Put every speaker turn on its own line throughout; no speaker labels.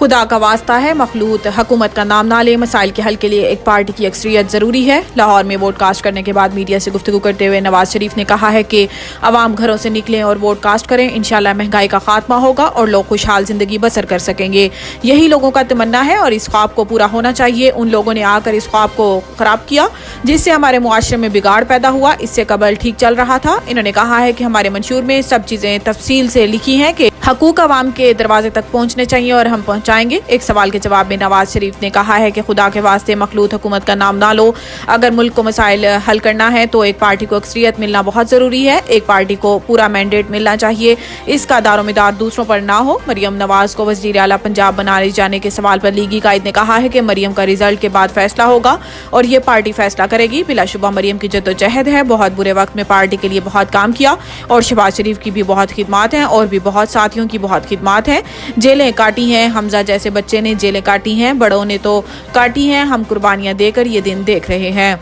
खुदा का वास्ता है, मखलूत हुकूमत का नाम ना ले। मसाइल के हल के लिए एक पार्टी की अक्सरियत ज़रूरी है। लाहौर में वोट कास्ट करने के बाद मीडिया से गुफ्तगू करते हुए नवाज शरीफ ने कहा है कि अवाम घरों से निकलें और वोट कास्ट करें। इंशाल्लाह महंगाई का खात्मा होगा और लोग खुशहाल जिंदगी बसर कर सकेंगे। यही लोगों का तमन्ना है और इस ख्वाब को पूरा होना चाहिए। उन लोगों ने आकर इस ख्वाब को खराब किया जिससे हमारे मुआशरे में बिगाड़ पैदा हुआ। इससे कबल ठीक चल रहा था। इन्होंने कहा है कि हमारे मंशूर में सब चीजें तफसील से लिखी हैं कि हकूक अवाम के दरवाजे तक पहुंचने चाहिए और हम पहुंचाएंगे। एक सवाल के जवाब में नवाज शरीफ ने कहा है कि खुदा के वास्ते मखलूत हुकूमत का नाम ना लो। अगर मुल्क को मसाइल हल करना है तो एक पार्टी को अक्सरियत मिलना बहुत जरूरी है। एक पार्टी को पूरा मैंडेट मिलना चाहिए, इसका दारोमदार दूसरों पर ना हो। मरियम नवाज को वज़ीर आला पंजाब बनाए जाने के सवाल पर लीगी कायद ने कहा है कि मरियम का रिजल्ट के बाद फैसला होगा और ये पार्टी फैसला करेगी। बिलाशुबा मरियम की जद्दोजहद है, बहुत बुरे वक्त में पार्टी के लिए बहुत काम किया और शहबाज शरीफ की भी बहुत खिदमात हैं और भी बहुत साथियों की बहुत खिदमात हैं। जेलें काटी हैं, हमजा जैसे बच्चे ने जेलें काटी हैं, बड़ों ने तो काटी हैं। हम कुर्बानियां देकर ये दिन देख रहे हैं।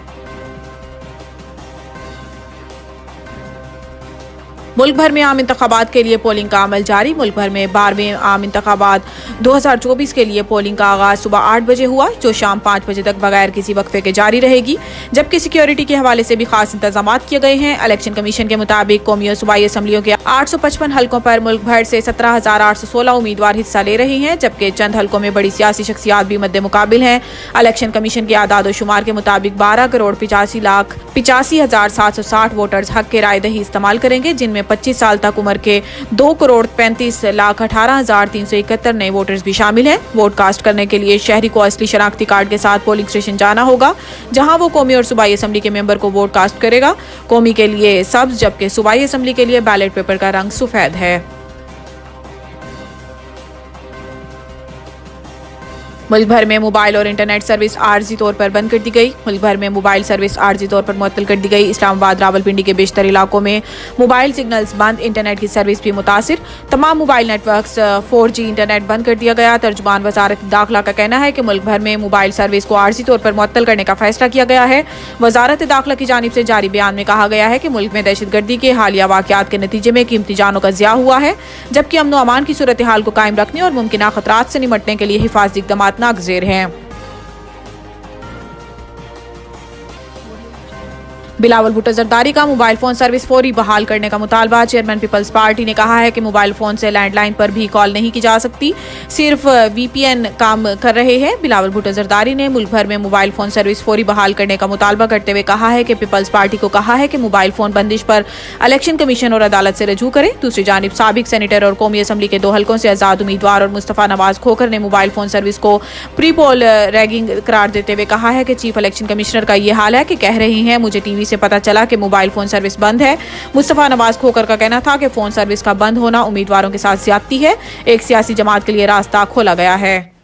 मुल्क भर में आम इंतखाबात के लिए पोलिंग का अमल जारी। मुल्क भर में 12वें आम इंतखाबात 2024 के लिए पोलिंग का आगाज सुबह 8 बजे हुआ जो शाम 5 बजे तक बगैर किसी वक्फे के जारी रहेगी, जबकि सिक्योरिटी के हवाले से भी खास इंतजाम किए गए हैं। इलेक्शन कमीशन के मुताबिक कौमी और सूबाई असम्बलियों के 855 हल्कों पर मुल्क भर से 17,816 उम्मीदवार हिस्सा ले रहे हैं, जबकि चंद हल्कों में बड़ी सियासी शख्सियात भी मद्दे मुकाबिल हैं। इलेक्शन कमीशन के आदाद शुमार के मुताबिक 12,85,87,760 वोटर्स हक के राय दही इस्तेमाल करेंगे, जिनमें 25 साल तक उम्र के 2,35,18,371 नए वोटर्स भी शामिल हैं। वोट कास्ट करने के लिए शहरी को असली शनाख्ती कार्ड के साथ पोलिंग स्टेशन जाना होगा, जहां वो कौमी और सूबाई असम्बली के मेंबर को वोट कास्ट करेगा। कौमी के लिए सब्ज जबकि सूबाई असम्बली के लिए बैलेट पेपर का रंग सफेद है। मुल्क भर में मोबाइल और इंटरनेट सर्विस आर्जी तौर पर बंद कर दी गई। मुल्क भर में मोबाइल सर्विस आर्जी तौर पर मुअत्तल कर दी गई। इस्लामाबाद रावलपिंडी के बेशतर इलाकों में मोबाइल सिग्नल्स बंद, इंटरनेट की सर्विस भी मुतासिर। तमाम मोबाइल नेटवर्क्स 4G इंटरनेट बंद कर दिया गया। तर्जुमान वजारत दाखिला का कहना है कि मुल्क भर में मोबाइल सर्विस को आर्जी तौर पर मुअत्तल करने का फैसला किया गया है। वजारत दाखिला की जानिब से जारी बयान में कहा गया है कि मुल्क में दहशतगर्दी के हालिया वाक़यात के नतीजे में कीमती जानों का ज़िया हुआ है, जबकि अमन व अमान की सूरत हाल को कायम रखने और मुमकिन खतरात से निपटने के लिए हिफाजती इक़दाम नागज़ेर हैं। बिलावल भुट्टो जरदारी का मोबाइल फोन सर्विस फौरी बहाल करने का मुतालबा। चेयरमैन पीपल्स पार्टी ने कहा है कि मोबाइल फोन से लैंडलाइन पर भी कॉल नहीं की जा सकती, सिर्फ VPN काम कर रहे हैं। बिलावल भुट्टो जरदारी ने मुल्क भर में मोबाइल फोन सर्विस फौरी बहाल करने का मुतालबा करते हुए कहा है कि पीपल्स पार्टी को कहा है कि मोबाइल फोन बंदिश पर इलेक्शन कमीशन और अदालत से रजू करें। दूसरी जानिब साबिक सेनेटर और कौमी असम्बली के 2 हल्कों से आजाद उम्मीदवार और मुस्तफा नवाज खोखर ने मोबाइल फोन सर्विस को प्री पोल रैगिंग करार देते हुए कहा है कि चीफ इलेक्शन कमिश्नर का ये हाल है कि कह रही हैं मुझे टीवी से पता चला कि मोबाइल फोन सर्विस बंद है। मुस्तफा नवाज खोकर का कहना था कि फोन सर्विस का बंद होना उम्मीदवारों के साथ ज्यादती है। एक सियासी जमात के लिए रास्ता खोला गया है।